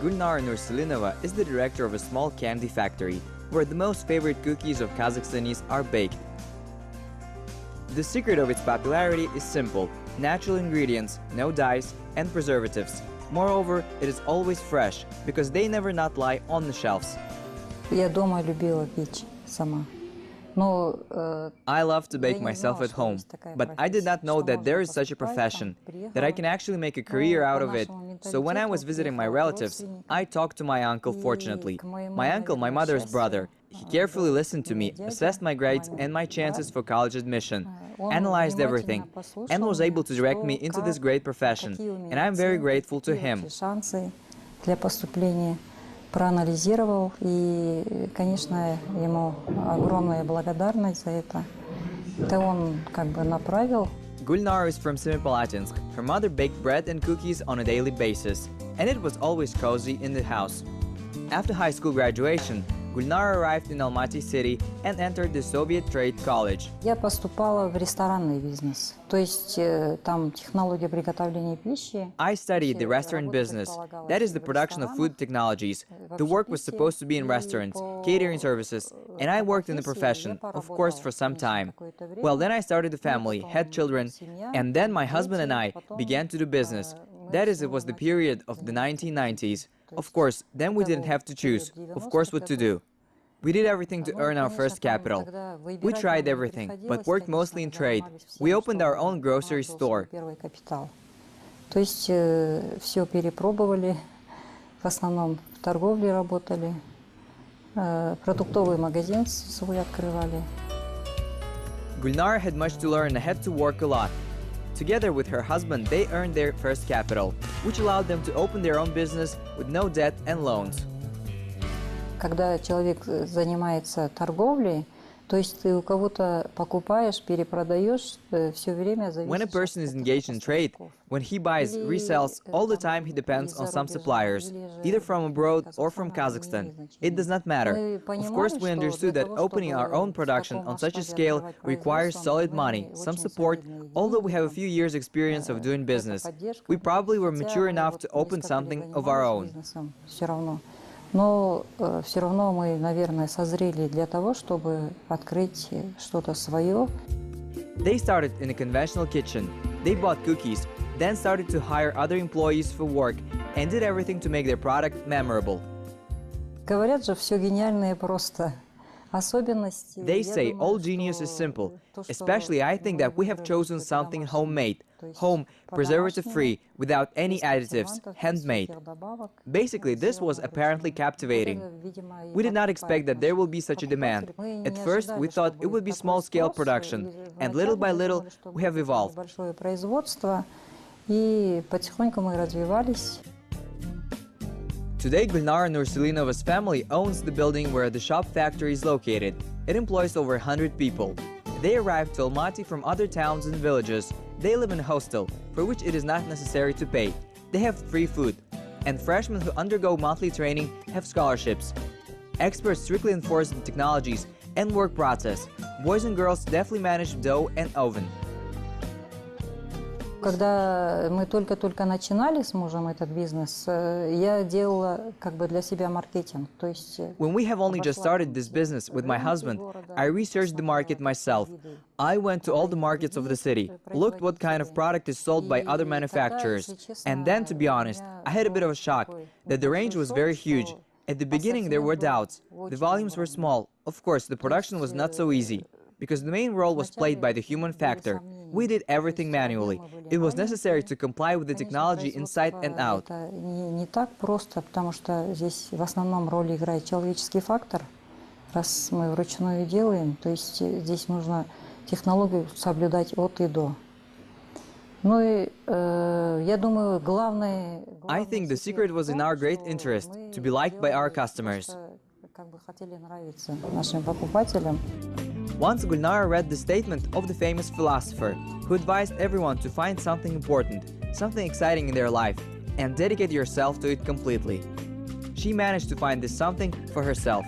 Gulnar Nursilinova is the director of a small candy factory, where the most favorite cookies of Kazakhstanis are baked. The secret of its popularity is simple: natural ingredients, no dyes, and preservatives. Moreover, it is always fresh, because they never not lie on the shelves. Я дома любила печь сама. I love to bake myself at home, but I did not know that there is such a profession, that I can actually make a career out of it. So when I was visiting my relatives, I talked to my uncle, fortunately. My uncle, my mother's brother. He carefully listened to me, assessed my grades and my chances for college admission, analyzed everything, and was able to direct me into this great profession, and I'm very grateful to him. Проанализировал, и, конечно, ему огромная благодарность за это. Это он как бы направил. Gulnar is from Semipalatinsk. Her mother baked bread and cookies on a daily basis, and it was always cozy in the house. After high school graduation, Gulnar arrived in Almaty city and entered the Soviet Trade College. Я поступала в ресторанный бизнес, то есть там технология приготовления пищи. I studied the restaurant business, that is the production of food technologies. The work was supposed to be in restaurants, catering services, and I worked in the profession, of course, for some time. Well, then I started a family, had children, and then my husband and I began to do business. That is, it was the period of the 1990s. Of course, then we didn't have to choose, of course, what to do. We did everything to earn our first capital. We tried everything, but worked mostly in trade. We opened our own grocery store. То есть все перепробовали, в основном в торговле работали, продуктовый магазин свой открывали. Gulnar had much to learn and had to work a lot. Together with her husband, they earned their first capital, which allowed them to open their own business with no debt and loans. Когда человек занимается торговлей, то есть ты у кого-то покупаешь, перепродаешь, все время зависит. When a person is engaged in trade, when he buys, resells, all the time he depends on some suppliers, either from abroad or from Kazakhstan. It does not matter. Of course, we understood that opening our own production on such a scale requires solid money, some support, although we have a few years' experience of doing business. We probably were mature enough to open something of our own. Но все равно мы, наверное, созрели для того, чтобы открыть что-то свое. They started in a conventional kitchen. They bought cookies, then started to hire other employees for work and did everything to make their product memorable. Говорят же, все гениальное просто. They say all genius is simple. Especially I think that we have chosen something homemade, home, preservative-free, without any additives, handmade. Basically, this was apparently captivating. We did not expect that there will be such a demand. At first, we thought it would be small-scale production, and little by little, we have evolved. Today, Gulnar Nursilinova's family owns the building where the shop factory is located. It employs over 100 people. They arrived to Almaty from other towns and villages. They live in a hostel, for which it is not necessary to pay. They have free food. And freshmen who undergo monthly training have scholarships. Experts strictly enforce the technologies and work process. Boys and girls deftly manage dough and oven. Когда мы только-только начинали с мужем этот бизнес, я делала как бы для себя маркетинг. То есть When we have only just started this business with my husband, I researched the market myself. I went to all the markets of the city, looked what kind of product is sold by other manufacturers, and then, to be honest, I had a bit of a shock that the range was very huge. At the beginning there were doubts. The volumes were small. Of course, the production was not so easy, because the main role was played by the human factor. We did everything manually. It was necessary to comply with the technology inside and out. Это не так просто, потому что здесь в основном роль играет человеческий фактор. Раз мы вручную делаем, то есть здесь нужно технологию соблюдать от и до. Ну и я думаю, главное. I think the secret was in our great interest to be liked by our customers. Как бы хотели нравиться нашим покупателям. Once Gulnar read the statement of the famous philosopher, who advised everyone to find something important, something exciting in their life, and dedicate yourself to it completely. She managed to find this something for herself.